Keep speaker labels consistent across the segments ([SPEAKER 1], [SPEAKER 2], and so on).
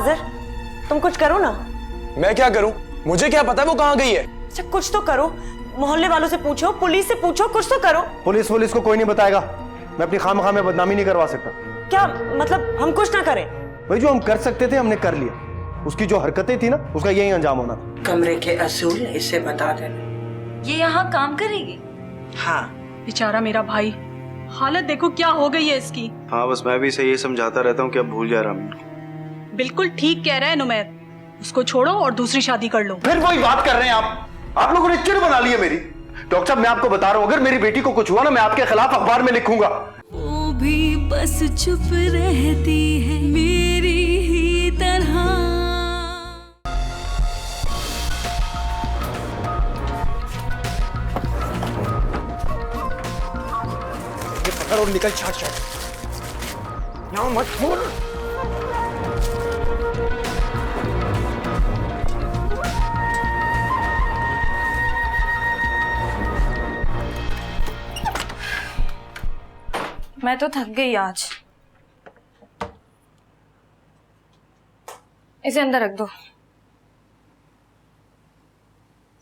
[SPEAKER 1] फाजिर, तुम कुछ करो ना।
[SPEAKER 2] मैं क्या करूं? मुझे क्या पता वो कहाँ गई है?
[SPEAKER 1] अच्छा कुछ तो करो, मोहल्ले वालों से पूछो, पुलिस से पूछो, कुछ तो करो।
[SPEAKER 3] पुलिस को कोई नहीं बताएगा। मैं अपनी खामखा में बदनामी नहीं करवा सकता।
[SPEAKER 1] क्या मतलब हम कुछ ना करें?
[SPEAKER 3] भाई जो हम कर सकते थे हमने कर लिया। उसकी जो हरकतें थी ना उसका यही अंजाम होना था।
[SPEAKER 4] कमरे के असूल इसे बता देना।
[SPEAKER 5] ये यहाँ काम करेगी?
[SPEAKER 4] हाँ।
[SPEAKER 6] बेचारा मेरा भाई, हालत देखो क्या हो गई है इसकी।
[SPEAKER 7] हाँ बस मैं भी इसे ये समझाता रहता हूँ कि अब भूल जा रहा हूँ।
[SPEAKER 6] बिल्कुल ठीक कह रहा है नुमैर, उसको छोड़ो और दूसरी शादी कर लो।
[SPEAKER 3] फिर वही बात कर रहे हैं आप लोगों ने चिढ़ बना ली है मेरी। डॉक्टर साहब मैं आपको बता रहा हूँ, अगर मेरी बेटी को कुछ हुआ ना मैं आपके खिलाफ अखबार में लिखूंगा।
[SPEAKER 8] वो भी बस चुप रहती है मेरी ही तरह।
[SPEAKER 2] पकड़ और निकल, छाट यहाँ मत छोड़।
[SPEAKER 5] मैं तो थक गई आज। इसे अंदर रख दो।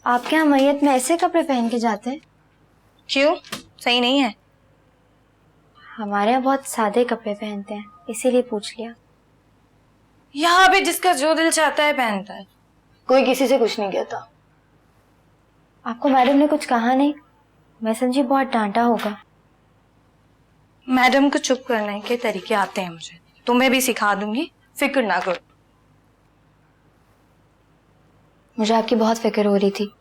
[SPEAKER 9] आपके यहाँ मैयत में ऐसे कपड़े पहन के जाते हैं?
[SPEAKER 5] क्यों, सही नहीं है?
[SPEAKER 9] हमारे यहाँ बहुत सादे कपड़े पहनते हैं, इसीलिए पूछ लिया।
[SPEAKER 5] यहाँ भी जिसका जो दिल चाहता है पहनता है, कोई किसी से कुछ नहीं कहता।
[SPEAKER 9] आपको मैडम ने कुछ कहा नहीं? मैं समझी बहुत डांटा होगा।
[SPEAKER 5] मैडम को चुप करने के तरीके आते हैं मुझे, तुम्हें भी सिखा दूंगी, फिक्र ना करो।
[SPEAKER 9] मुझे आपकी बहुत फिक्र हो रही थी,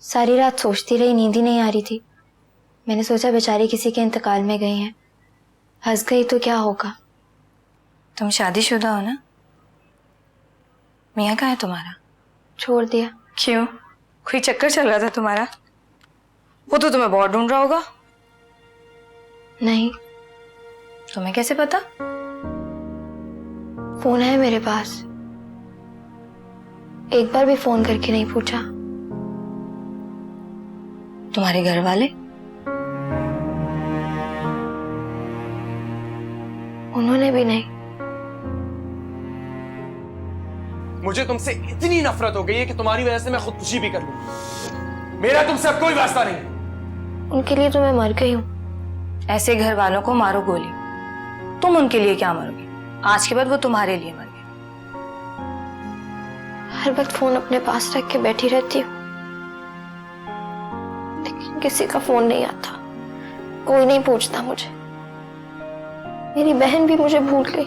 [SPEAKER 9] सारी रात सोचती रही, नींद ही नहीं आ रही थी। मैंने सोचा बेचारी किसी के इंतकाल में गई हैं, हंस गई तो क्या होगा।
[SPEAKER 5] तुम शादीशुदा हो ना? मियाँ कहाँ है तुम्हारा?
[SPEAKER 9] छोड़ दिया।
[SPEAKER 5] क्यों, कोई चक्कर चल रहा था तुम्हारा? वो तो तुम्हें बहुत ढूंढ रहा होगा।
[SPEAKER 9] नहीं।
[SPEAKER 5] तुम्हें कैसे पता?
[SPEAKER 9] फोन है मेरे पास, एक बार भी फोन करके नहीं पूछा।
[SPEAKER 5] तुम्हारे घर वाले?
[SPEAKER 9] उन्होंने भी नहीं।
[SPEAKER 2] मुझे तुमसे इतनी नफरत हो गई है कि तुम्हारी वजह से मैं खुदकुशी भी कर लूं। मेरा तुमसे अब कोई वास्ता नहीं।
[SPEAKER 9] उनके लिए तो मैं मर गई हूं।
[SPEAKER 5] ऐसे घर वालों को मारो गोली, तुम उनके लिए क्या मरोगे? आज के बाद वो तुम्हारे लिए मर गए।
[SPEAKER 9] हर वक्त फोन अपने पास रख के बैठी रहती हूँ, लेकिन किसी का फोन नहीं आता, कोई नहीं पूछता मुझे। मेरी बहन भी मुझे भूल गई।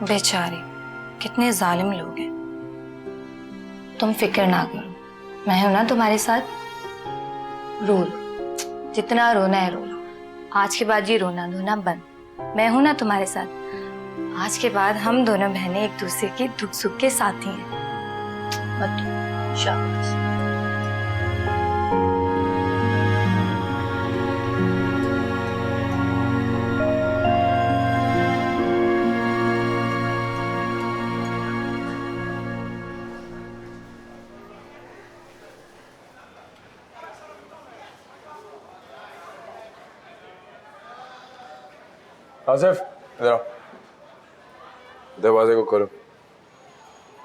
[SPEAKER 5] बेचारी, कितने जालिम लोग हैं। तुम फिक्र ना करो, मैं हूं ना तुम्हारे साथ। रोल जितना रोना है रो लो, आज के बाद ये रोना धोना बंद। मैं हूं ना तुम्हारे साथ। आज के बाद हम दोनों बहनें एक दूसरे के दुख सुख के साथी हैं। मत शाबाश।
[SPEAKER 2] आसिफ इधर आओ, दरवाजे को खोलो।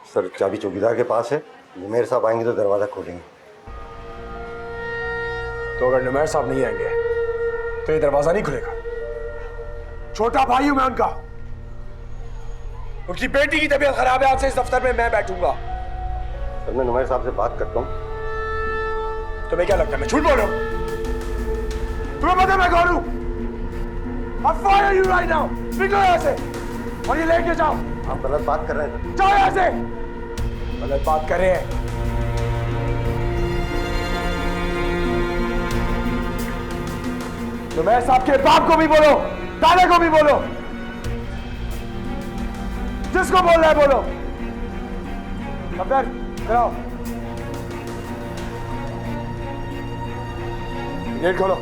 [SPEAKER 3] सर चाबी चौकीदार के पास है, नुमैर साहब आएंगे तो दरवाजा खोलेंगे।
[SPEAKER 2] तो अगर नुमैर साहब नहीं आएंगे तो ये दरवाजा नहीं खुलेगा। छोटा भाई हूं मैं उनका। उनकी बेटी की तबीयत खराब है, आज से इस दफ्तर में मैं बैठूंगा।
[SPEAKER 3] सर मैं नुमैर साहब से बात करता हूँ।
[SPEAKER 2] तुम्हें क्या लगता है मैं झूठ बोल रहा हूं? तुम्हें पता है मैं कौन हूं? I'll fire you right now! निकलो यहाँ से और ये लेके जाओ।
[SPEAKER 3] आप गलत बात कर रहे हैं।
[SPEAKER 2] जाओ यहाँ से। गलत बात कर रहे हैं। तो मैं साहब के बाप को भी बोलो, दादा को भी बोलो, जिसको बोल रहा है बोलो। कब्र कराओ, गेट खोलो।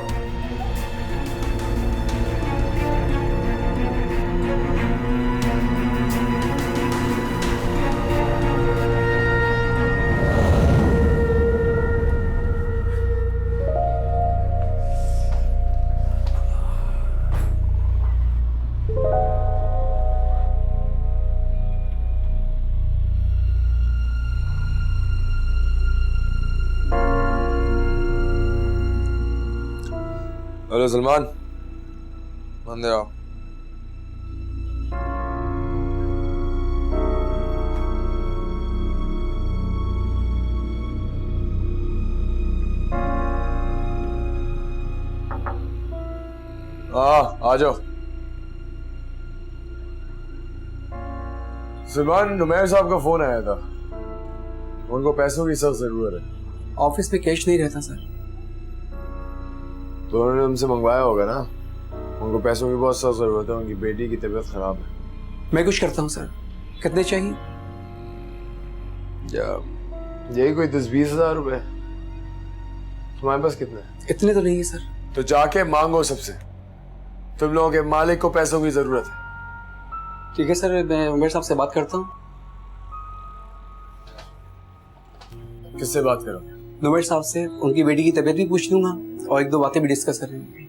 [SPEAKER 2] हेलो सलमान, अंदर आओ। आ जाओ। सलमान, नुमैर साहब का फोन आया था, उनको पैसों की सख्त जरूरत है।
[SPEAKER 10] ऑफिस में कैश नहीं रहता सर।
[SPEAKER 2] तो उन्होंने हमसे मंगवाया होगा ना, उनको पैसों की बहुत सख्त जरूरत है, उनकी बेटी की तबीयत खराब है।
[SPEAKER 10] मैं कुछ करता हूँ सर। कितने चाहिए?
[SPEAKER 2] यही कोई 10-20 हजार रुपए। तुम्हारे पास कितने?
[SPEAKER 10] इतने तो नहीं है सर।
[SPEAKER 2] तो जाके मांगो सबसे, तुम लोगों के मालिक को पैसों की जरूरत है।
[SPEAKER 10] ठीक है सर, मैं उमर साहब से बात करता हूँ।
[SPEAKER 2] किससे बात करोगे?
[SPEAKER 10] नुमैर साहब से। उनकी बेटी की तबीयत भी पूछ लूंगा और 1-2 बातें भी डिस्कस कर लेंगे।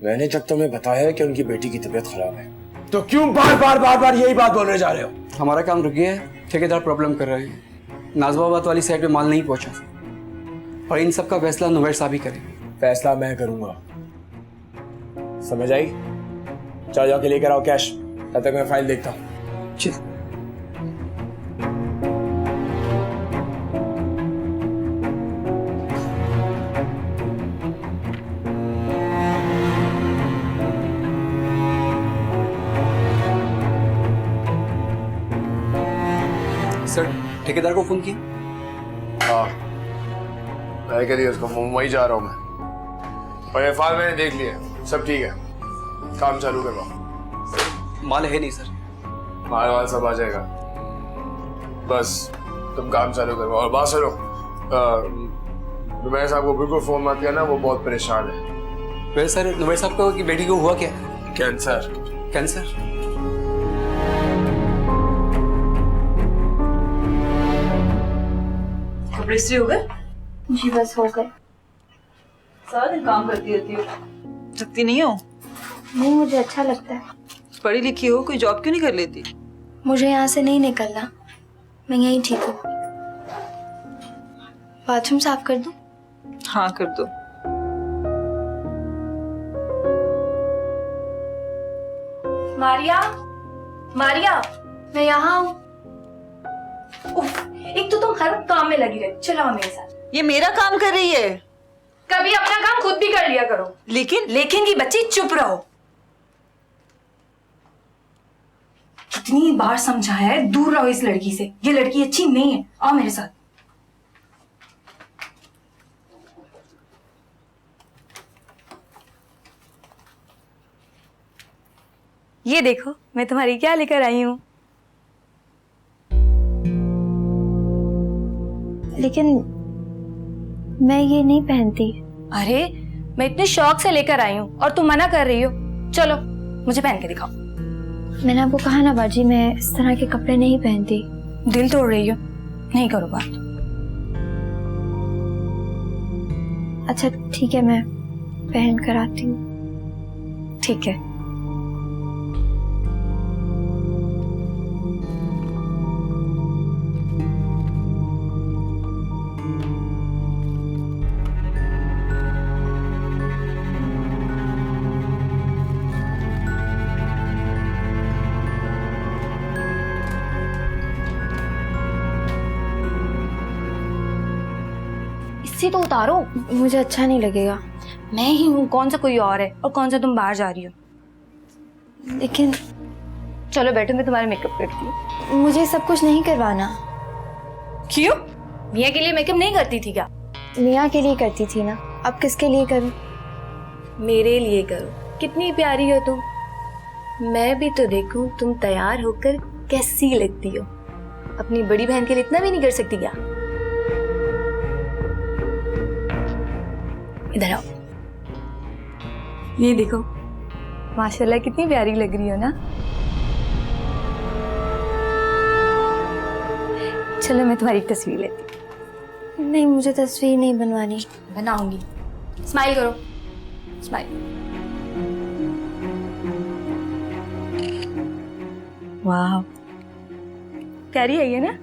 [SPEAKER 2] मैंने जब तुम्हें बताया कि उनकी बेटी की तबीयत खराब है, तो क्यों बार बार यही बात बोलने जा रहे हो?
[SPEAKER 10] हमारा काम रुक गया है, ठेकेदार प्रॉब्लम कर रहे हैं। नाजबाबाद वाली साइड पे माल नहीं पहुंचा और इन सब का फैसला नुमैर साहब ही करेंगे।
[SPEAKER 2] फैसला मैं करूंगा, समझ आई? चलो जाके लेकर आओ कैश, तब तक मैं फाइल देखता हूँ।
[SPEAKER 10] जी सर, ठेकेदार को फोन किया?
[SPEAKER 2] हाँ, मैं कह दिया उसको, मुंबई जा रहा हूँ मैं। और ये फाइल मैंने देख लिया, सब ठीक है, काम चालू करवाओ।
[SPEAKER 10] माल है नहीं सर।
[SPEAKER 2] माल सब आ जाएगा, बस तुम काम चालू करवाओ। और बात सुनो, नुमैर साहब को बिल्कुल फोन मत करना, वो बहुत परेशान है।
[SPEAKER 10] वैसे सर, नुमैर साहब को की बेटी को हुआ क्या?
[SPEAKER 2] कैंसर।
[SPEAKER 10] कैंसर?
[SPEAKER 6] कपड़े इस्त्री हो गए?
[SPEAKER 9] जी बस हो गए।
[SPEAKER 6] सारा दिन काम करती रहती हो, थकती नहीं हो?
[SPEAKER 9] नहीं, मुझे अच्छा लगता है।
[SPEAKER 6] पढ़ी लिखी हो, कोई जॉब क्यों नहीं कर लेती?
[SPEAKER 9] मुझे यहाँ से नहीं निकलना, मैं यहीं ठीक हूँ। बाथरूम साफ कर दूँ?
[SPEAKER 6] हाँ कर दो।
[SPEAKER 9] मारिया, मारिया, मैं यहाँ हूँ। एक तो तुम हर वक्त काम में लगी रहती, चलो मेरे साथ।
[SPEAKER 6] ये मेरा काम कर रही है।
[SPEAKER 9] कभी अपना काम खुद भी कर लिया करो। लेकिन की बच्ची चुप रहो। कितनी बार समझाया है, दूर रहो इस लड़की से, ये लड़की अच्छी नहीं है। आओ मेरे साथ। ये देखो मैं तुम्हारी क्या लेकर आई हूँ। लेकिन मैं ये नहीं पहनती। अरे मैं इतने शौक से लेकर आई हूँ और तुम मना कर रही हो। चलो मुझे पहन के दिखाओ। मैंने आपको कहा ना बाजी, मैं इस तरह के कपड़े नहीं पहनती। दिल तोड़ रही हो, नहीं करो बात। अच्छा ठीक है, मैं पहन कर आती हूँ। ठीक है। इससे तो उतारो। मुझे अच्छा नहीं लगेगा। मैं ही हूँ, कौन सा कोई और है? और कौन सा तुम बाहर जा रही हो? लेकिन चलो बैठो, मैं तुम्हारा मेकअप करती हूँ। मुझे सब कुछ नहीं करवाना। क्यों? मियाँ के लिए मेकअप नहीं करती थी क्या? मियाँ के लिए करती थी ना, अब किसके लिए करूँ? मेरे लिए करो। कितनी प्यारी हो तुम। मैं भी तो देखूं तुम तैयार होकर कैसी लगती हो। अपनी बड़ी बहन के लिए इतना भी नहीं कर सकती क्या? इधर आओ, ये देखो, माशाल्लाह कितनी प्यारी लग रही हो ना। चलो मैं तुम्हारी तस्वीर लेती हूँ। नहीं, मुझे तस्वीर नहीं बनवानी। बनाऊंगी। स्माइल करो, स्माइल। वाह, प्यारी है ये ना।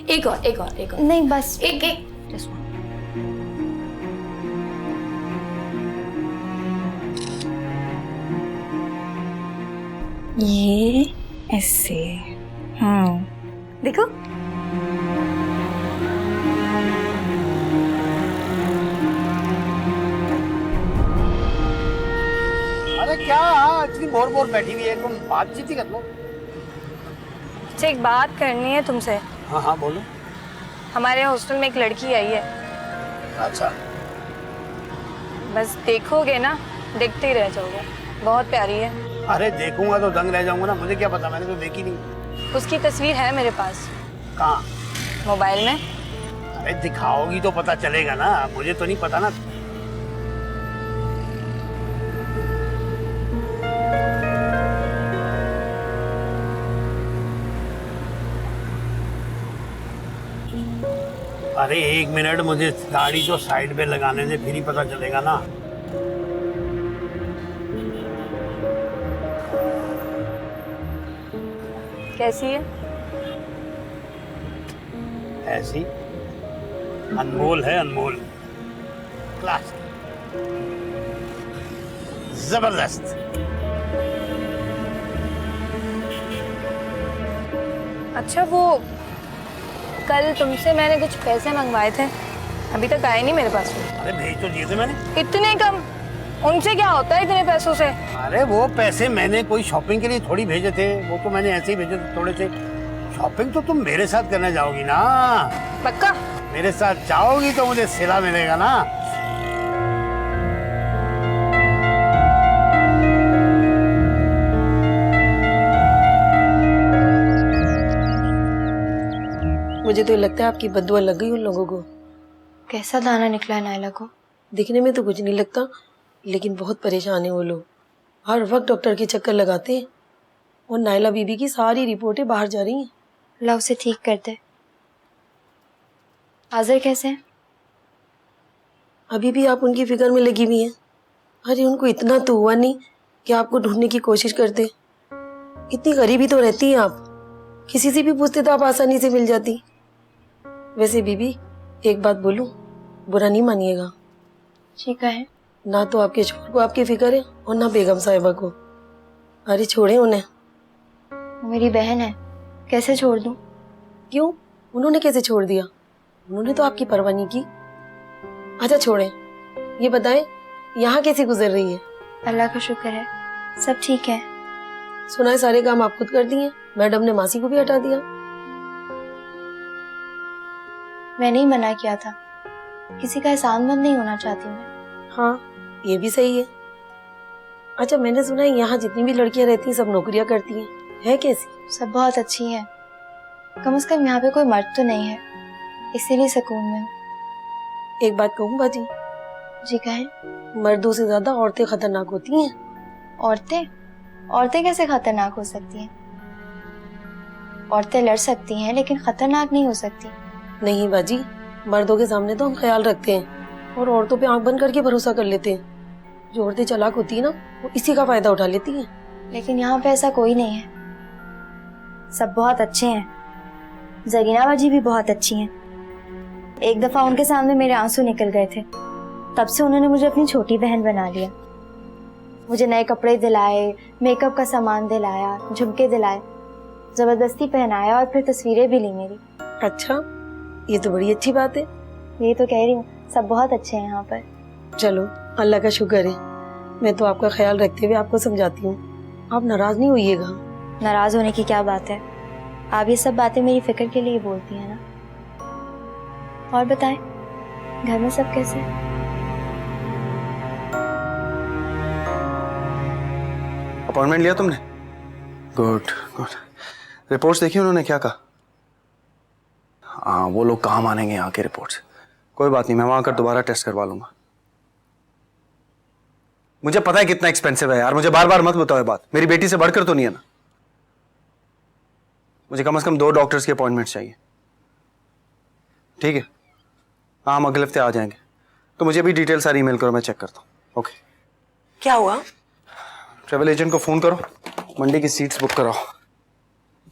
[SPEAKER 9] एक और, एक और, एक और। नहीं बस एक एक। जस्ट ये ऐसे। देखो।
[SPEAKER 3] अरे क्या इतनी बोर बोर बैठी हुई है, तुम बातचीत ही कर लो।
[SPEAKER 5] अच्छा, एक बात करनी है तुमसे।
[SPEAKER 3] हाँ हाँ बोलो।
[SPEAKER 5] हमारे हॉस्टल में एक लड़की आई है।
[SPEAKER 3] अच्छा,
[SPEAKER 5] बस देखोगे ना, देखते ही रह जाओगे। बहुत प्यारी है।
[SPEAKER 3] अरे देखूंगा तो दंग रह जाऊंगा ना, मुझे क्या पता, मैंने तो देखी नहीं।
[SPEAKER 5] उसकी तस्वीर है मेरे पास।
[SPEAKER 3] कहाँ?
[SPEAKER 5] मोबाइल में।
[SPEAKER 3] अरे दिखाओगी तो पता चलेगा ना, मुझे तो नहीं पता ना। अरे एक मिनट, मुझे गाड़ी तो साइड पे लगाने दे, फिर ही पता चलेगा ना।
[SPEAKER 5] कैसी है?
[SPEAKER 3] ऐसी अनमोल है, अनमोल, क्लास, जबरदस्त।
[SPEAKER 5] अच्छा, वो कल तुमसे मैंने कुछ पैसे मंगवाए थे, अभी तक आए नहीं मेरे पास।
[SPEAKER 3] अरे भेज तो दिए थे मैंने।
[SPEAKER 5] इतने कम? उनसे क्या होता है इतने पैसों से?
[SPEAKER 3] अरे वो पैसे मैंने कोई शॉपिंग के लिए थोड़ी भेजे थे, वो तो मैंने ऐसे ही भेजे थे थोड़े से। शॉपिंग तो तुम मेरे साथ करने जाओगी ना।
[SPEAKER 5] पक्का?
[SPEAKER 3] मेरे साथ जाओगी तो मुझे सिला मिलेगा ना।
[SPEAKER 1] मुझे तो लगता है आपकी बददुआ लग गई उन लोगों को।
[SPEAKER 9] कैसा दाना निकला है नायला को?
[SPEAKER 1] दिखने में तो कुछ नहीं लगता, लेकिन बहुत परेशान है वो लोग। हर वक्त डॉक्टर के चक्कर लगाते हैं और नायला बीबी की सारी रिपोर्टें बाहर जा रही हैं।
[SPEAKER 9] अल्लाह उसे ठीक कर दे। आज़र कैसे हैं?
[SPEAKER 1] अभी भी आप उनकी फिक्र में लगी हुई हैं। अरे उनको इतना तो हुआ नहीं कि आपको ढूंढने की कोशिश करते। इतनी गरीबी तो रहती हैं आप, किसी से भी पूछते तो आप आसानी से मिल जाती। वैसे बीबी एक बात बोलूं, बुरा नहीं मानिएगा।
[SPEAKER 9] ठीक है।
[SPEAKER 1] ना तो आपके छोर को आपकी फिक्र है और ना बेगम साहिबा को। अरे छोड़े उन्हें।
[SPEAKER 9] वो मेरी बहन है, कैसे छोड़ दूं?
[SPEAKER 1] क्यों? उन्होंने कैसे छोड़ दिया? उन्होंने तो आपकी परवाह नहीं की। अच्छा छोड़ें, ये बताएं यहाँ कैसी गुजर रही है?
[SPEAKER 9] अल्लाह का शुक्र है, सब ठीक है।
[SPEAKER 1] सुना है सारे काम आप खुद कर दिए, मैडम ने मासी को भी हटा दिया।
[SPEAKER 9] मैंने ही मना किया था, किसी का एहसानमंद नहीं होना चाहती मैं।
[SPEAKER 1] हाँ ये भी सही है। अच्छा मैंने सुना है यहाँ जितनी भी लड़कियां रहती हैं सब नौकरियां करती हैं, है कैसी?
[SPEAKER 9] सब बहुत अच्छी हैं, कम से कम यहाँ पे कोई मर्द तो नहीं है, इसीलिए सुकून में हूँ।
[SPEAKER 1] एक बात कहूँ बाजी?
[SPEAKER 9] जी कहें।
[SPEAKER 1] मर्दों से ज्यादा औरतें खतरनाक होती हैं।
[SPEAKER 9] औरतें कैसे खतरनाक हो सकती हैं? औरतें लड़ सकती हैं लेकिन खतरनाक नहीं हो सकती।
[SPEAKER 1] नहीं बाजी, मर्दों के सामने तो हम ख्याल रखते हैं और औरतों पे आंख बंद करके भरोसा कर लेते हैं। जो औरतें चालाक होती है ना, वो इसी का फायदा उठा लेती हैं।
[SPEAKER 9] लेकिन यहाँ पे ऐसा कोई नहीं है, सब बहुत अच्छे हैं। जरीना बाजी भी बहुत अच्छी हैं। एक दफा उनके सामने मेरे आंसू निकल गए थे, तब से उन्होंने मुझे अपनी छोटी बहन बना लिया। मुझे नए कपड़े दिलाए, मेकअप का सामान दिलाया, झुमके दिलाए, जबरदस्ती पहनाया और फिर तस्वीरें भी ली मेरी।
[SPEAKER 1] अच्छा, ये तो बड़ी अच्छी बात है।
[SPEAKER 9] ये तो कह रही हूँ, सब बहुत अच्छे हैं यहाँ पर।
[SPEAKER 1] चलो अल्लाह का शुक्र है। मैं तो आपका ख्याल रखते हुए आपको समझाती हूँ, आप नाराज नहीं होइएगा।
[SPEAKER 9] नाराज होने की क्या बात है, आप ये सब बातें मेरी फिक्र के लिए बोलती हैं ना। और बताएं, घर में सब कैसे हैं?
[SPEAKER 7] अपॉइंटमेंट लिया तुमने? Good good. रिपोर्ट्स देखी उन्होंने क्या कहा? हाँ, वो लोग कहाँ मानेंगे यहाँ के रिपोर्ट्स। कोई बात नहीं, मैं वहां कर दोबारा टेस्ट करवा लूंगा। मुझे पता है कितना एक्सपेंसिव है यार, मुझे बार बार मत बताओ ये बात। मेरी बेटी से बढ़कर तो नहीं है ना। मुझे कम से कम 2 डॉक्टर्स की अपॉइंटमेंट चाहिए। ठीक है, हाँ हम अगले हफ्ते आ जाएंगे। तो मुझे भी डिटेल सारी ईमेल करो, मैं चेक करता हूँ। ओके।
[SPEAKER 1] क्या हुआ?
[SPEAKER 7] ट्रेवल एजेंट को फोन करो, मंडी की सीट्स बुक कराओ।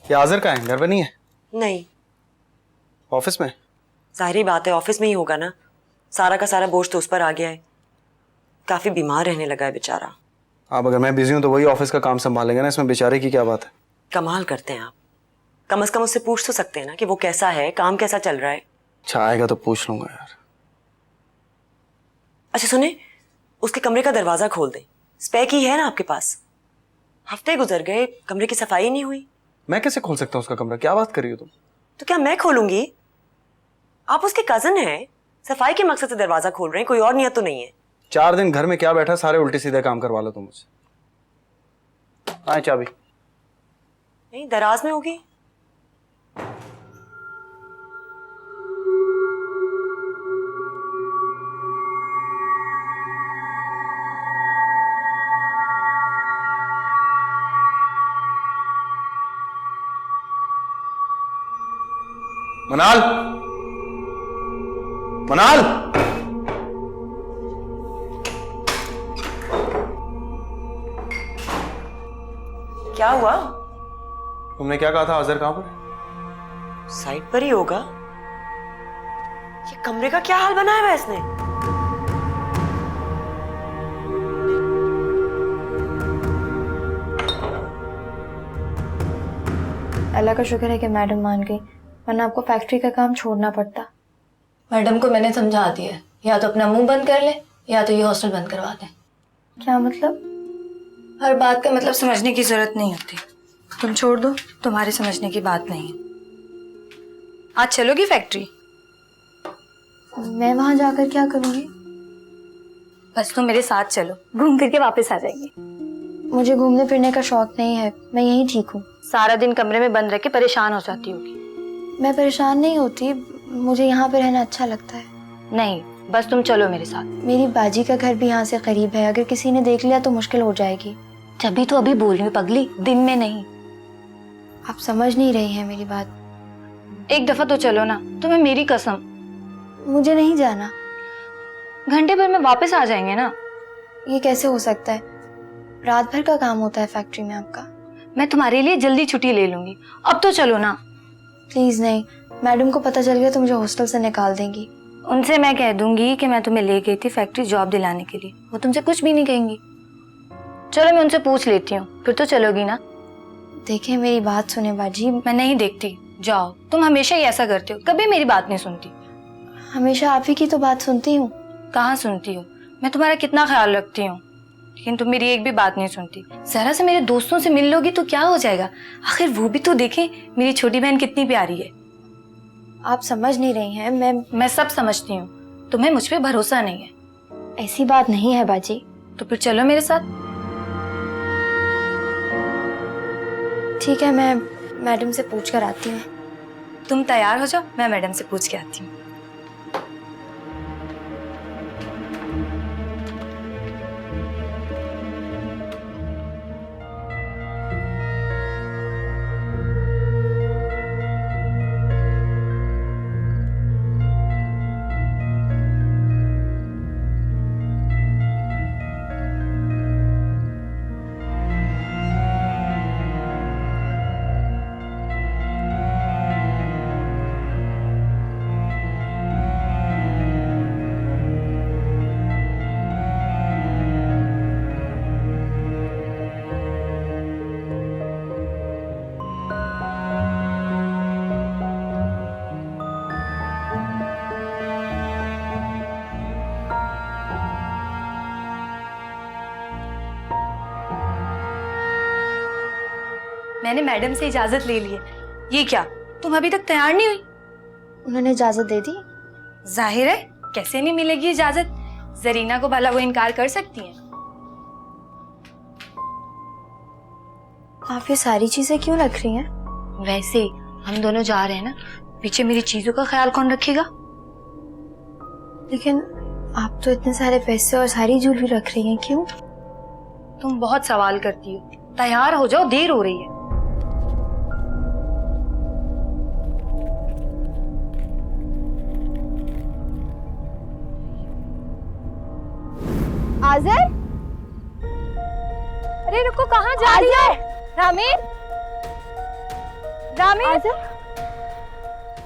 [SPEAKER 7] ये आज़र का है, घर पे नहीं है?
[SPEAKER 1] नहीं,
[SPEAKER 7] ऑफिस में।
[SPEAKER 1] जाहिर बात है ऑफिस में ही होगा ना, सारा का सारा बोझ तो उस पर आ गया है। काफी बीमार रहने लगा है बेचारा।
[SPEAKER 7] अब अगर मैं बिजी हूँ तो वही ऑफिस का काम संभालेंगे ना, इसमें बेचारे की क्या बात है।
[SPEAKER 11] कमाल करते हैं आप। कम से कम उससे पूछ तो सकते हैं ना कि वो कैसा है, काम कैसा चल रहा है।
[SPEAKER 7] अच्छा आएगा तो पूछ लूंगा यार।
[SPEAKER 11] अच्छा सुने, उसके कमरे का दरवाजा खोल दें। स्पेयर की है ना आपके पास? हफ्ते गुजर गए, कमरे की सफाई नहीं हुई।
[SPEAKER 7] मैं कैसे खोल सकता हूँ उसका कमरा? क्या बात कर रही हो तुम?
[SPEAKER 11] तो क्या मैं खोलूंगी? आप उसके कजन हैं, सफाई के मकसद से दरवाजा खोल रहे हैं, कोई और नियत तो नहीं है।
[SPEAKER 7] 4 दिन घर में क्या बैठा, सारे उल्टे सीधे काम करवा लो तुम मुझसे। हाँ चाबी
[SPEAKER 11] नहीं, दराज में होगी।
[SPEAKER 7] मनाल, मनाल,
[SPEAKER 11] क्या हुआ?
[SPEAKER 7] तुमने क्या कहा था? अजहर कहाँ पर?
[SPEAKER 11] साइड पर ही होगा। ये कमरे का क्या हाल बनाया हुआ है इसने?
[SPEAKER 9] अल्लाह का शुक्र है कि मैडम मान गई, वरना आपको फैक्ट्री का काम छोड़ना पड़ता।
[SPEAKER 5] मैडम को मैंने समझा दिया है, या तो अपना मुंह बंद कर ले या तो ये हॉस्टल बंद करवा दें।
[SPEAKER 9] क्या मतलब?
[SPEAKER 5] हर बात का मतलब समझने की जरूरत नहीं होती। तुम छोड़ दो, तुम्हारे समझने की बात नहीं है। आज चलोगी फैक्ट्री?
[SPEAKER 9] मैं वहां जाकर क्या करूंगी?
[SPEAKER 5] बस तुम मेरे साथ चलो, घूम फिर के वापस आ जाएंगे।
[SPEAKER 9] मुझे घूमने फिरने का शौक नहीं है, मैं यहीं ठीक हूँ।
[SPEAKER 5] सारा दिन कमरे में बंद रह के परेशान हो जाती होगी।
[SPEAKER 9] मैं परेशान नहीं होती, मुझे यहाँ पे रहना अच्छा लगता है।
[SPEAKER 5] नहीं, बस तुम चलो मेरे साथ।
[SPEAKER 9] मेरी बाजी का घर भी यहाँ से करीब है, अगर किसी ने देख लिया तो मुश्किल हो जाएगी।
[SPEAKER 5] तभी तो अभी बोल रही हूँ पगली, दिन में नहीं।
[SPEAKER 9] आप समझ नहीं रही हैं मेरी बात।
[SPEAKER 5] एक दफा तो चलो ना, तुम्हें मेरी कसम।
[SPEAKER 9] मुझे नहीं जाना।
[SPEAKER 5] घंटे भर में वापस आ जाएंगे ना।
[SPEAKER 9] ये कैसे हो सकता है? रात भर का काम होता है फैक्ट्री में आपका।
[SPEAKER 5] मैं तुम्हारे लिए जल्दी छुट्टी ले लूंगी, अब तो चलो ना।
[SPEAKER 9] प्लीज नहीं, मैडम को पता चल गया तो मुझे हॉस्टल से निकाल देंगी।
[SPEAKER 5] उनसे मैं कह दूंगी कि मैं तुम्हें ले गई थी फैक्ट्री जॉब दिलाने के लिए, वो तुमसे कुछ भी नहीं कहेंगी। चलो मैं उनसे पूछ लेती हूँ, फिर तो चलोगी ना।
[SPEAKER 9] देखें मेरी बात सुने बाजी।
[SPEAKER 5] मैं नहीं देखती, जाओ। तुम हमेशा ही ऐसा करते हो, कभी मेरी बात नहीं सुनती।
[SPEAKER 9] हमेशा आप ही की तो बात सुनती हूँ।
[SPEAKER 5] कहाँ सुनती हो? मैं तुम्हारा कितना ख्याल रखती हूँ, लेकिन तुम मेरी एक भी बात नहीं सुनती। जरा से मेरे दोस्तों से मिल लोगी तो क्या हो जाएगा? आखिर वो भी तो देखें मेरी छोटी बहन कितनी प्यारी है।
[SPEAKER 9] आप समझ नहीं रही हैं।
[SPEAKER 5] मैं सब समझती हूँ, तुम्हें मुझ पे भरोसा नहीं है।
[SPEAKER 9] ऐसी बात नहीं है बाजी।
[SPEAKER 5] तो फिर चलो मेरे साथ।
[SPEAKER 9] ठीक है, मैं मैडम से पूछ कर आती हूँ।
[SPEAKER 5] तुम तैयार हो जाओ, मैं मैडम से पूछ के आती हूँ। मैंने मैडम से इजाजत ले ली है। ये क्या, तुम अभी तक तैयार नहीं हुई?
[SPEAKER 9] उन्होंने इजाजत दे दी।
[SPEAKER 5] जाहिर है, कैसे नहीं मिलेगी इजाजत? जरीना को भला वो इनकार कर सकती हैं?
[SPEAKER 9] आप ये सारी चीजें क्यों रख रही हैं?
[SPEAKER 5] वैसे ही हम दोनों जा रहे हैं ना, पीछे मेरी चीजों का ख्याल कौन रखेगा?
[SPEAKER 9] लेकिन आप तो इतने सारे पैसे और सारी ज्वेलरी रख रही हैं, क्यों?
[SPEAKER 5] तुम बहुत सवाल करती हो। तैयार हो जाओ, देर हो रही है।
[SPEAKER 9] आज़र, अरे रुको, कहाँ जा रही है? रामीन, रामीन।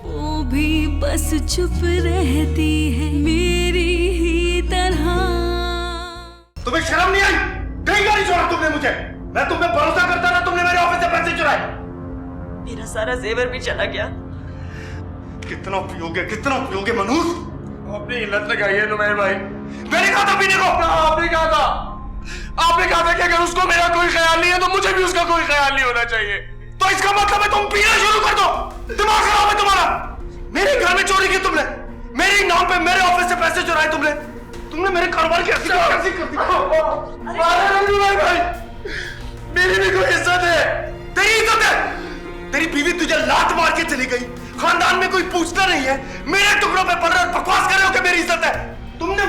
[SPEAKER 8] वो भी बस चुप रहती है मेरी ही तरह।
[SPEAKER 2] तुम्हें शर्म नहीं आई? कहीं गाड़ी छोड़
[SPEAKER 11] सारा जेवर भी चला गया।
[SPEAKER 2] कितना पियोगे मनूस? आपने ये लत लगाई है नुमैर भाई। मैंने कहा था पीने को। आपने कहा था कि अगर उसको मेरा कोई ख्याल नहीं है तो मुझे भी उसका कोई ख्याल नहीं होना चाहिए। तो इसका मतलब है तुम पीना शुरू कर दो। दिमाग खराब है तुम्हारा। मेरे घर में चोरी की तुमने, मेरे नाम पे मेरे ऑफिस से पैसे चुराए तुमने मेरे कारोबार की हत्या कैसी कर दी? भाई मेरी भी कोई इज्जत है, तेरी इज्जत है। तेरी बीवी तुझे लात मार के चली गई, खानदान में कोई पूछता नहीं है, मेरे टुकड़ों पे पल रहे बकवास कर रहे हो कि मेरी इज्जत है। तुमने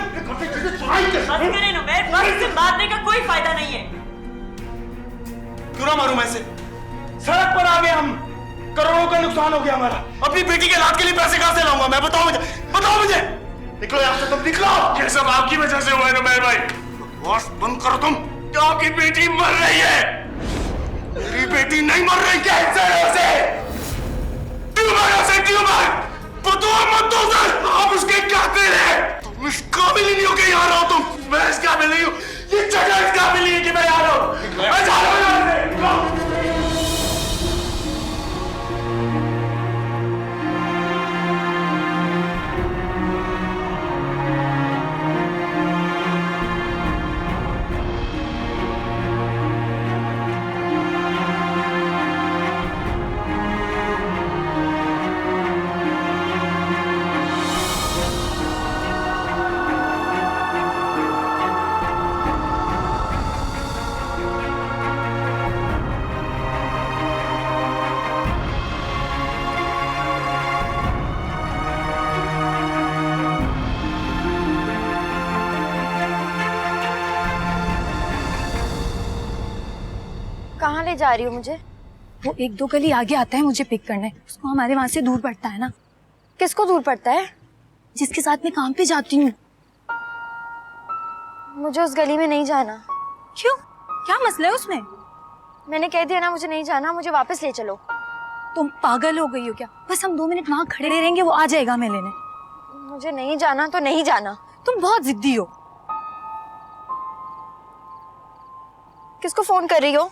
[SPEAKER 11] इससे मारने का कोई फायदा नहीं है।
[SPEAKER 2] क्यों ना मारूं मैं इसे? सड़क पर आ गए हम, करोड़ों का नुकसान हो गया हमारा। अपनी बेटी के इलाज के लिए पैसे कहां से लाऊंगा मैं? बताओ मुझे। निकलो यहाँ से, तुम निकलो। ये सब आपकी वजह से हुआ है नुमैर भाई। बकवास बंद करो तुम। क्या आपकी बेटी मर रही है? मेरी बेटी नहीं मर रही, कैंसर है उसे। ट्यूमर बदुआ मत दो सर, आप उसके कातिल हैं। तुम इस काबिल ही नहीं हो कि यहाँ रहो तुम। मैं इस काबिल नहीं हूँ, ये जगह इस काबिल नहीं है कि मैं यहाँ रहूँ। मैं जा रहा हूँ यहाँ से।
[SPEAKER 9] कहाँ ले जा रही हो मुझे?
[SPEAKER 6] वो 1-2 गली आगे आता है मुझे पिक करने। उसको हमारे वहां से दूर पड़ता है ना।
[SPEAKER 9] किसको दूर पड़ता है?
[SPEAKER 6] जिसके साथ मैं काम पे जाती हूँ।
[SPEAKER 9] मुझे उस गली में नहीं जाना।
[SPEAKER 6] क्यों? क्या मसला है उसमें?
[SPEAKER 9] मैंने कह दिया ना मुझे नहीं जाना, मुझे वापस ले चलो।
[SPEAKER 6] तुम पागल हो गई हो क्या? बस हम 2 मिनट वहां खड़े रहेंगे, वो आ जाएगा हमें लेने।
[SPEAKER 9] मुझे नहीं जाना तो नहीं जाना।
[SPEAKER 6] तुम बहुत जिद्दी हो।
[SPEAKER 9] किसको फोन कर रही हो?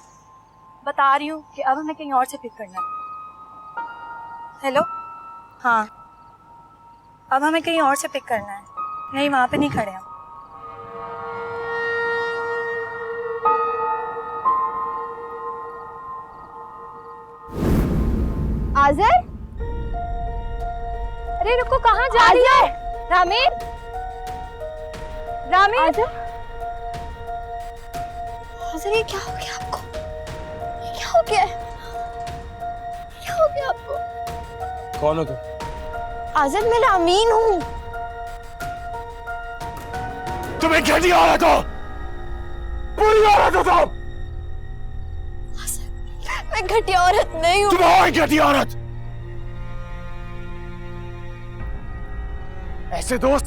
[SPEAKER 6] बता रही हूँ कि अब हमें कहीं और से पिक करना है। हेलो? हाँ, अब हमें कहीं और से पिक करना है। नहीं, वहां पे नहीं खड़े हम।
[SPEAKER 9] आज़र? अरे रुको, कहाँ जा रही है? रामीन? आज़र, ये क्या हो गया आपको? क्या हो गया आपको?
[SPEAKER 2] कौन हो तुम?
[SPEAKER 9] आज़र, मैं रामीन हूँ।
[SPEAKER 2] तुम्हें घटी औरत हो, बुरी औरत हो तुम।
[SPEAKER 9] मैं घटिया औरत नहीं हूँ।
[SPEAKER 2] तुम हो घटी औरत। ऐसे दोस्त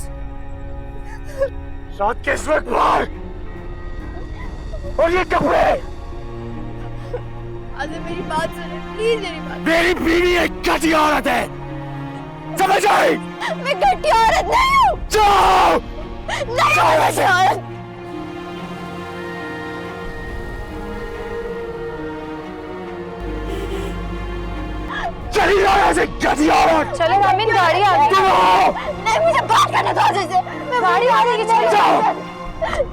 [SPEAKER 2] रात के इस वक्त बाहर, और ये कपड़े।
[SPEAKER 9] आज़र, मेरी बात सुनो प्लीज, मेरी बात।
[SPEAKER 2] मेरी बीवी एक घटी औरत है, समझ आई?
[SPEAKER 9] मैं घटिया औरत नहीं हूँ।
[SPEAKER 2] जाओ,
[SPEAKER 9] नहीं हूँ वैसे औरत।
[SPEAKER 2] चली जाओ ऐसे घटी औरत।
[SPEAKER 9] चलो रामीन, गाड़ी आ गई। नहीं, मुझे बात करने दो आज़र से। मैं गाड़ी आ रही है,
[SPEAKER 2] जाओ,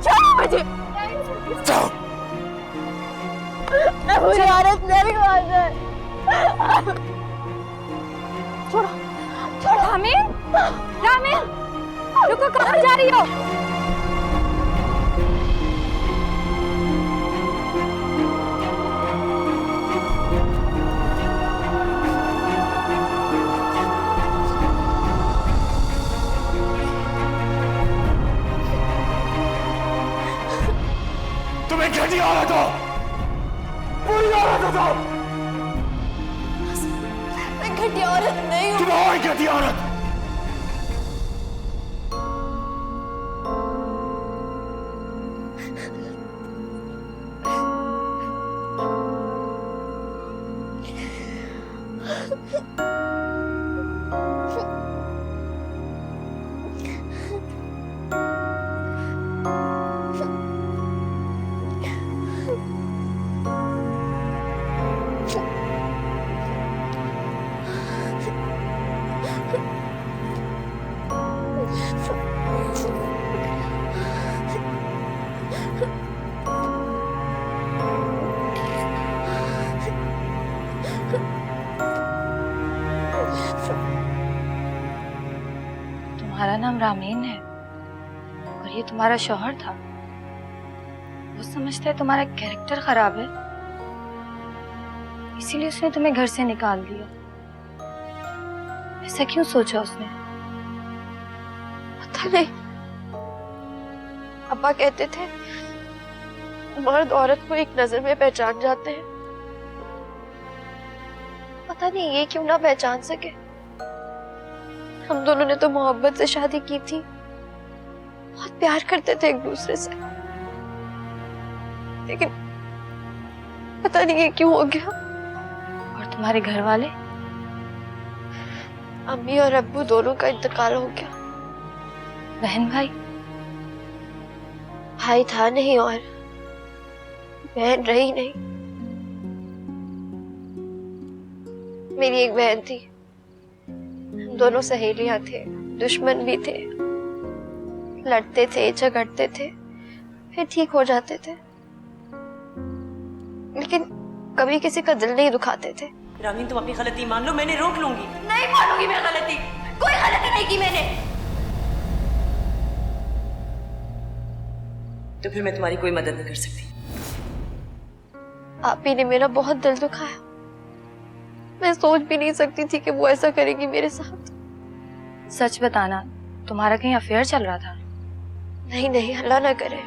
[SPEAKER 9] छोड़ो मुझे।
[SPEAKER 2] जाओ।
[SPEAKER 9] मैं बुरी औरत नहीं हूँ आज़र। छोड़ो रामीन, रुको, कहाँ जा रही हो?
[SPEAKER 2] तुम्हें घटी औरत हो, बुरी औरत हो तुम।
[SPEAKER 9] मैं घटिया औरत नहीं हूँ।
[SPEAKER 2] तुम हो घटी औरत।
[SPEAKER 5] तुम्हारा नाम रामीन है और ये तुम्हारा शौहर था, वो समझता है तुम्हारा कैरेक्टर खराब है, इसीलिए उसने तुम्हें घर से निकाल दिया। ऐसा क्यों सोचा उसने?
[SPEAKER 9] पता नहीं, अब्बा कहते थे मर्द औरत को एक नजर में पहचान जाते हैं। पता नहीं ये क्यों ना पहचान सके। हम दोनों ने तो मोहब्बत से शादी की थी, बहुत प्यार करते थे एक दूसरे से, लेकिन पता नहीं ये क्यों हो गया।
[SPEAKER 5] और तुम्हारे घर वाले?
[SPEAKER 9] अम्मी और अब्बू दोनों का इंतकाल हो गया।
[SPEAKER 5] बहन भाई?
[SPEAKER 9] भाई था नहीं और बहन रही नहीं। मेरी एक बहन थी, हम दोनों सहेलियां थे, दुश्मन भी थे, लड़ते थे, झगड़ते थे, फिर ठीक हो जाते थे, लेकिन कभी किसी का दिल नहीं दुखाते थे।
[SPEAKER 11] रामीन, तुम अपनी गलती मान लो, मैंने रोक लूंगी।
[SPEAKER 9] नहीं मानूंगी मैं गलती, कोई गलती नहीं की मैंने।
[SPEAKER 11] तो फिर मैं तुम्हारी कोई मदद नहीं कर सकती।
[SPEAKER 9] आप ही ने मेरा बहुत दिल दुखाया। मैं सोच भी नहीं सकती थी कि वो ऐसा करेगी मेरे साथ।
[SPEAKER 5] सच बताना, तुम्हारा कहीं अफेयर चल रहा था?
[SPEAKER 9] नहीं नहीं, अल्लाह ना करे,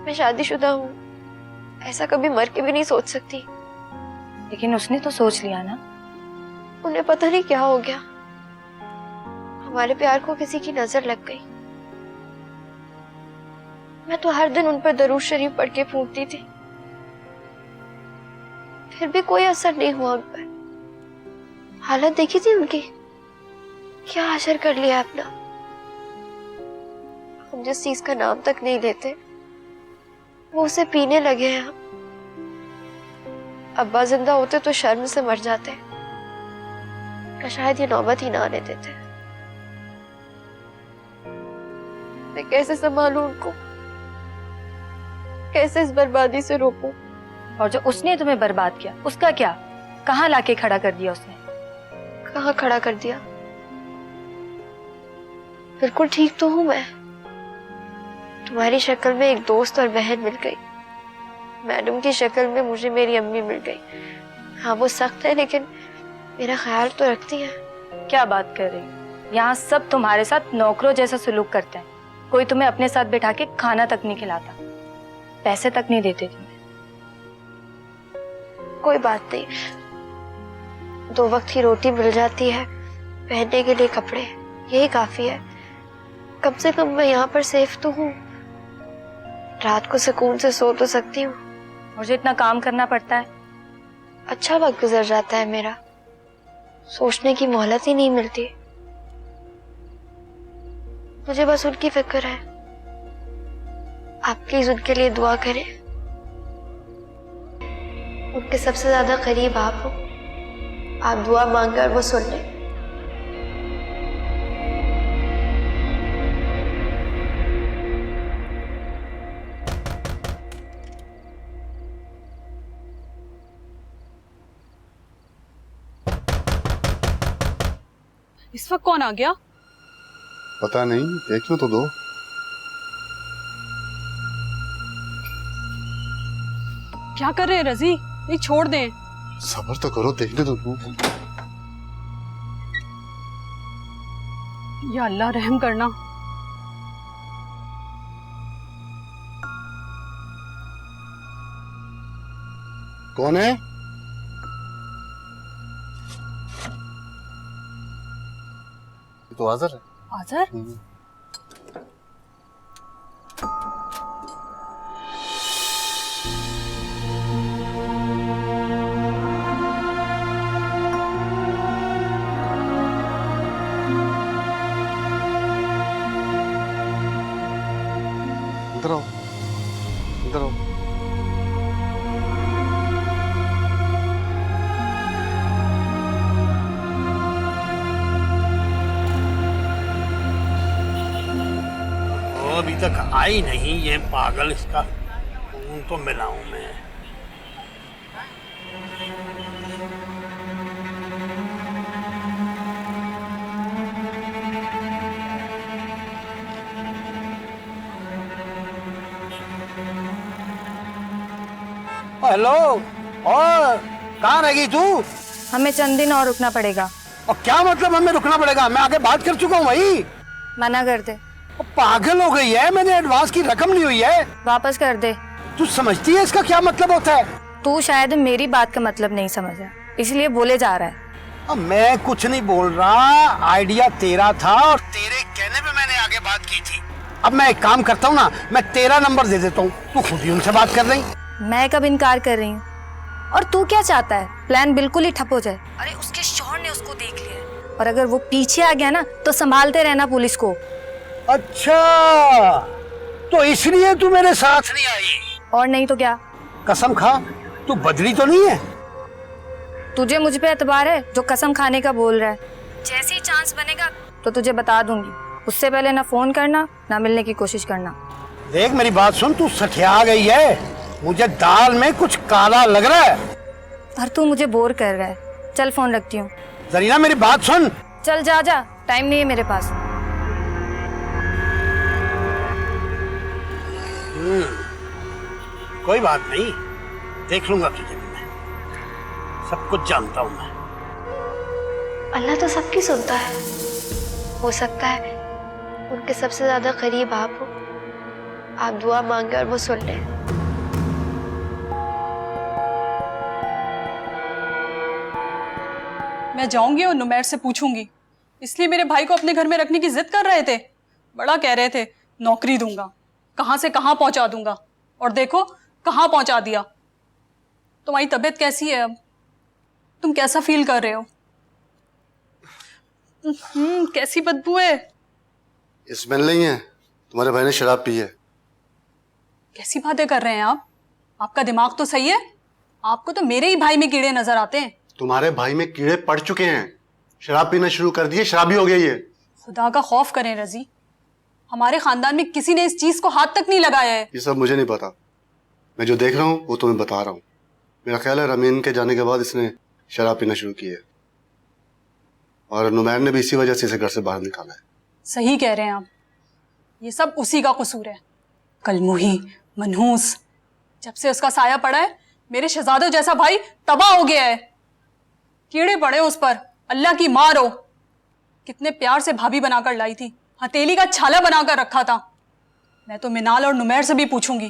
[SPEAKER 9] मैं शादीशुदा हूँ, ऐसा कभी मर के भी नहीं सोच सकती।
[SPEAKER 5] लेकिन उसने तो सोच लिया ना।
[SPEAKER 9] उन्हें पता नहीं क्या हो गया, हमारे प्यार को किसी की नजर लग गई। मैं तो हर दिन उन पर दरूद शरीफ पढ़ के फूंकती थी, फिर भी कोई असर नहीं हुआ उन पर। हालत देखी थी उनकी, क्या असर कर लिया अपना। हम जिस चीज का नाम तक नहीं लेते वो उसे पीने लगे हैं। हम अब्बा जिंदा होते तो शर्म से मर जाते, या शायद ये नौबत ही ना आने देते। मैं कैसे संभालूं उनको, कैसे इस बर्बादी से रोकूं?
[SPEAKER 5] और जो उसने तुम्हें बर्बाद किया, उसका क्या? कहाँ लाके खड़ा कर दिया उसने?
[SPEAKER 9] कहाँ खड़ा कर दिया? बिल्कुल ठीक तो हूं मैं। तुम्हारी शक्ल में एक दोस्त और बहन मिल गई, मैडम की शक्ल में मुझे मेरी अम्मी मिल गई। हाँ वो सख्त है, लेकिन मेरा ख्याल तो रखती है।
[SPEAKER 5] क्या बात कर रही? यहाँ सब तुम्हारे साथ नौकरों जैसा सुलूक करते हैं। कोई तुम्हें अपने साथ बिठा के खाना तक नहीं खिलाता, पैसे तक नहीं देते तुम्हें।
[SPEAKER 9] कोई बात नहीं, 2 वक्त की रोटी मिल जाती है, पहनने के लिए कपड़े, यही काफी है। कम से कम मैं यहाँ पर सेफ तो हूँ, रात को सुकून से सो तो सकती हूँ।
[SPEAKER 5] मुझे इतना काम करना पड़ता है।
[SPEAKER 9] अच्छा वक्त गुजर जाता है मेरा, सोचने की मोहलत ही नहीं मिलती। मुझे बस उनकी फिक्र है। आप प्लीज उनके लिए दुआ करें। उनके सबसे ज्यादा करीब आप हो, आप दुआ मांगकर वो सुन लें।
[SPEAKER 12] इस वक्त कौन आ गया?
[SPEAKER 13] पता नहीं, देखने तो दो।
[SPEAKER 12] क्या कर रहे हैं रजी? नहीं छोड़ दें।
[SPEAKER 13] सब्र तो करो, देखने तो दो।
[SPEAKER 12] या अल्लाह रहम करना।
[SPEAKER 13] कौन है? ये तो आज़र है।
[SPEAKER 12] आज़र?
[SPEAKER 13] इधर आओ, इधर आओ।
[SPEAKER 3] वो अभी तक आई नहीं, ये पागल, इसका खून तो मिलाऊं मैं। हेलो, और कहाँ रह गई तू?
[SPEAKER 5] हमें चंद दिन और रुकना पड़ेगा।
[SPEAKER 3] और क्या मतलब हमें रुकना पड़ेगा? मैं आगे बात कर चुका हूँ भाई।
[SPEAKER 5] मना कर दे।
[SPEAKER 3] पागल हो गई है, मैंने एडवांस की रकम ली हुई है।
[SPEAKER 5] वापस कर दे।
[SPEAKER 3] तू समझती है इसका क्या मतलब होता है?
[SPEAKER 5] तू शायद मेरी बात का मतलब नहीं समझ रहा, इसलिए बोले जा रहा है।
[SPEAKER 3] अब मैं कुछ नहीं बोल रहा, आइडिया तेरा था और तेरे कहने पे मैंने आगे बात की थी। अब मैं एक काम करता हूँ ना, मैं तेरा नंबर दे देता हूँ, तू खुद ही उनसे बात कर रही।
[SPEAKER 5] मैं कब इनकार कर रही हूँ? और तू क्या चाहता है? प्लान बिल्कुल ही ठप हो जाए। अरे उसके शौहर ने उसको देख लिया है, और अगर वो पीछे आ गया ना तो संभालते रहना पुलिस को।
[SPEAKER 3] अच्छा, तो इसलिए तू मेरे साथ नहीं आई?
[SPEAKER 5] और नहीं तो क्या?
[SPEAKER 3] कसम खा, तू बदली तो नहीं है?
[SPEAKER 5] तुझे मुझ पे एतबार है जो कसम खाने का बोल रहा है? जैसे ही चांस बनेगा तो तुझे बता दूंगी। उससे पहले ना फोन करना ना मिलने की कोशिश करना।
[SPEAKER 3] देख मेरी बात सुन, तू सठिया गई है, मुझे दाल में कुछ काला लग रहा है।
[SPEAKER 5] और तू मुझे बोर कर रहा है। चल फोन रखती हूँ।
[SPEAKER 3] जरीना मेरी बात सुन।
[SPEAKER 5] चल जा जा, टाइम नहीं है मेरे पास।
[SPEAKER 3] कोई बात नहीं, देख लूंगा तुझे, मैं सब कुछ जानता हूँ मैं।
[SPEAKER 9] अल्लाह तो सबकी सुनता है। हो सकता है उनके सबसे ज्यादा करीब आप हो, आप दुआ मांगे और वो सुन ले।
[SPEAKER 12] मैं जाऊंगी और नुमैर से पूछूंगी, इसलिए मेरे भाई को अपने घर में रखने की जिद कर रहे थे। बड़ा कह रहे थे नौकरी दूंगा, कहां से कहां पहुंचा दूंगा, और देखो कहां पहुंचा दिया। तुम्हारी तबीयत कैसी है अब? तुम कैसा फील कर रहे हो? कैसी बदबू है?
[SPEAKER 13] स्मेल नहीं है, तुम्हारे भाई ने शराब पी है।
[SPEAKER 12] कैसी बातें कर रहे हैं आप? आपका दिमाग तो सही है? आपको तो मेरे ही भाई में कीड़े नजर आते हैं।
[SPEAKER 13] तुम्हारे भाई में कीड़े पड़ चुके हैं, शराब पीना शुरू कर दिए, शराबी हो गया ये।
[SPEAKER 12] खुदा का खौफ करें रजी, हमारे खानदान में किसी ने इस चीज को हाथ तक नहीं लगाया है।
[SPEAKER 13] ये सब मुझे नहीं पता, मैं जो देख रहा हूँ वो तुम्हें बता रहा हूँ। मेरा ख्याल है रमीन के जाने के बाद इसने शराब पीना शुरू की है, और नुमैर ने भी इसी वजह से इसे घर से बाहर निकाला है।
[SPEAKER 12] सही कह रहे हैं आप, ये सब उसी का कसूर है। कलमुही, मनहूस, जब से उसका साया पड़ा है मेरे शहजादों जैसा भाई तबाह हो गया है। कीड़े पड़े उस पर, अल्लाह की मार हो। कितने प्यार से भाभी बनाकर लाई थी, हथेली का छाला बनाकर रखा था। मैं तो मिनाल और नुमैर से भी पूछूंगी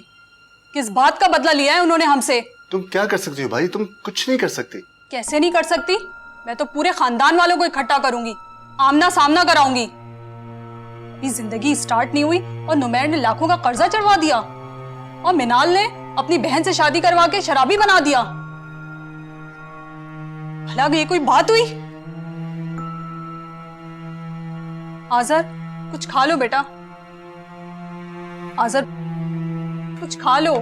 [SPEAKER 12] किस बात का बदला लिया है उन्होंने हमसे।
[SPEAKER 13] तुम क्या कर सकती हो भाई? तुम कुछ नहीं कर सकती।
[SPEAKER 12] कैसे नहीं कर सकती? मैं तो पूरे खानदान वालों को इकट्ठा करूंगी, आमना सामना कराऊंगी। अभी जिंदगी स्टार्ट नहीं हुई और नुमैर ने लाखों का कर्जा चढ़वा दिया, और मिनाल ने अपनी बहन से शादी करवा के शराबी बना दिया। भला ये कोई बात हुई? आज़र, कुछ खा लो बेटा। आज़र, कुछ खा लो।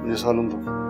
[SPEAKER 13] मुझे सालूम दो।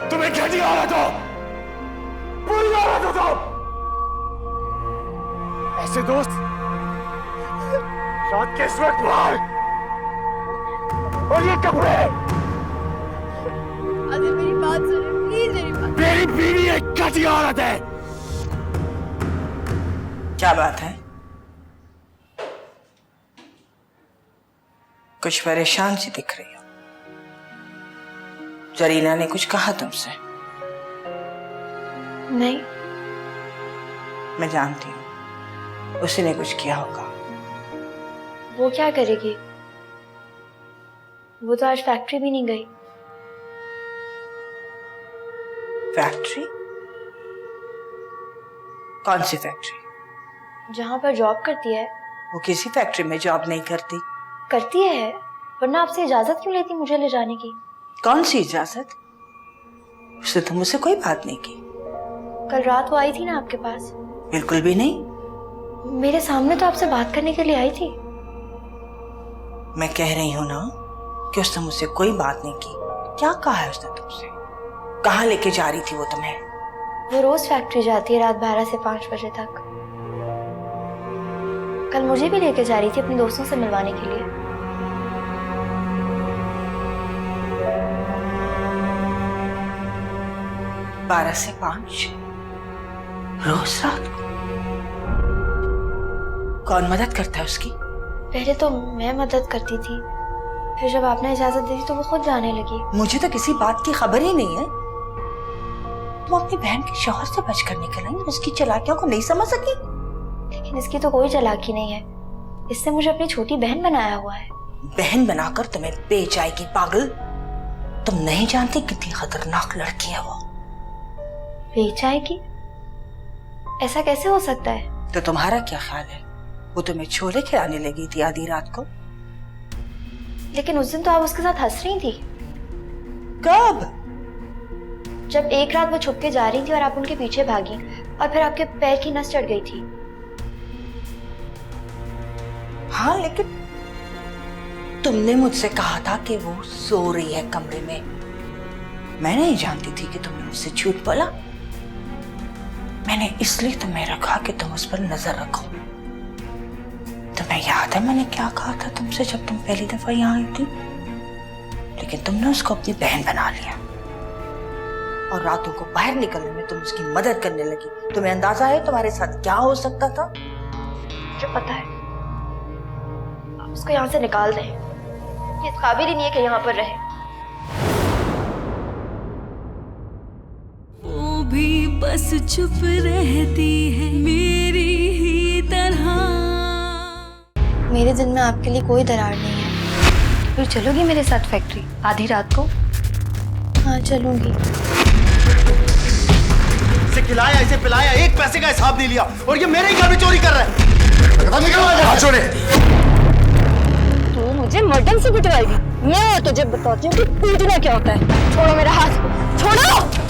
[SPEAKER 2] तुम्हें कैसी औरत हो? बुरी औरत हो तुम। ऐसे दोस्त रात के इस वक्त बाहर, और ये कपड़े।
[SPEAKER 9] अगर मेरी बात सुनो प्लीज, मेरी बात।
[SPEAKER 2] मेरी बीवी एक घटी औरत है।
[SPEAKER 4] क्या बात है? कुछ परेशान सी दिख रही हो। जरीना ने कुछ कहा तुमसे?
[SPEAKER 9] नहीं।
[SPEAKER 4] मैं जानती हूँ उसी ने कुछ किया होगा।
[SPEAKER 9] वो क्या करेगी? वो तो आज फैक्ट्री भी नहीं गई।
[SPEAKER 4] फैक्ट्री? कौन सी फैक्ट्री?
[SPEAKER 9] जहाँ पर जॉब करती है।
[SPEAKER 4] वो किसी फैक्ट्री में जॉब नहीं करती।
[SPEAKER 9] करती है, वरना आपसे इजाजत क्यों लेती मुझे ले जाने की?
[SPEAKER 4] कौन सी इजाजत? उसने तो मुझसे कोई बात नहीं की।
[SPEAKER 9] कल रात वो आई थी ना आपके पास?
[SPEAKER 4] बिल्कुल भी नहीं।
[SPEAKER 9] मेरे सामने तो आपसे बात करने के लिए आई थी।
[SPEAKER 4] मैं कह रही हूँ ना कि उसने मुझसे कोई बात नहीं की। क्या कहा है उसने तुमसे? कहाँ लेके जा रही थी वो तुम्हें?
[SPEAKER 9] वो रोज फैक्ट्री जाती है रात 12 से 5 बजे तक। कल मुझे भी लेके जा रही थी अपने दोस्तों से मिलवाने के लिए।
[SPEAKER 4] बारह से 5 रोज रात को? कौन मदद करता है उसकी?
[SPEAKER 9] पहले तो मैं मदद करती थी, फिर जब आपने इजाजत दी तो वो खुद जाने लगी।
[SPEAKER 4] मुझे तो किसी बात की खबर ही नहीं है। तुम अपनी बहन के शौहर से बचकर निकल आई, उसकी चालाकियों को नहीं समझ सकी?
[SPEAKER 9] लेकिन इसकी तो कोई चालाकी नहीं है, इसने मुझे अपनी छोटी बहन बनाया हुआ है।
[SPEAKER 4] बहन बनाकर तुम्हें बेच आएगी पागल। तुम नहीं जानती कितनी खतरनाक लड़की है वो।
[SPEAKER 9] बेच आएगी? ऐसा कैसे हो सकता है?
[SPEAKER 4] तो तुम्हारा क्या ख्याल है? वो तुम्हें छोले खिलाने लगी थी आधी रात को।
[SPEAKER 9] लेकिन उस दिन तो आप उसके साथ हंस रही थी।
[SPEAKER 4] कब?
[SPEAKER 9] जब एक रात वो छुप के जा रही थी और आप उनके पीछे भागी और फिर आपके पैर की नस चढ़ गई थी।
[SPEAKER 4] हाँ, लेकिन तुमने मुझसे कहा था कि वो सो रही है कमरे में। मैं नहीं जानती थी कि तुमने मुझसे झूठ बोला। मैंने इसलिए तुम्हें रखा कि तुम उस पर नजर रखो। तुम्हें याद है मैंने क्या कहा था तुमसे जब तुम पहली दफा यहाँ आई थी? लेकिन तुमने उसको अपनी बहन बना लिया और रातों को बाहर निकलने में तुम उसकी मदद करने लगी। तुम्हें अंदाजा है तुम्हारे साथ क्या हो सकता था?
[SPEAKER 9] मुझे पता है। आप उसको यहाँ से निकाल दें। ये इस काबिल ही नहीं है कि यहाँ पर रहे।
[SPEAKER 8] वो भी बस चुप रहती है मेरी ही तरह।
[SPEAKER 9] मेरे दिन में आपके लिए कोई दरार नहीं है।
[SPEAKER 5] फिर चलोगी मेरे साथ फैक्ट्री आधी रात को?
[SPEAKER 9] हाँ चलूंगी।
[SPEAKER 3] इसे खिलाया, इसे पिलाया, एक पैसे का हिसाब नहीं लिया और ये मेरे ही घर में चोरी कर रहा है।
[SPEAKER 2] हाथ छोड़े।
[SPEAKER 9] तू मुझे मर्डन से पिटवाएगी? मैं तुझे बताती हूँ कि पीटना क्या होता है। छोड़ो मेरा हाथ, छोड़ो।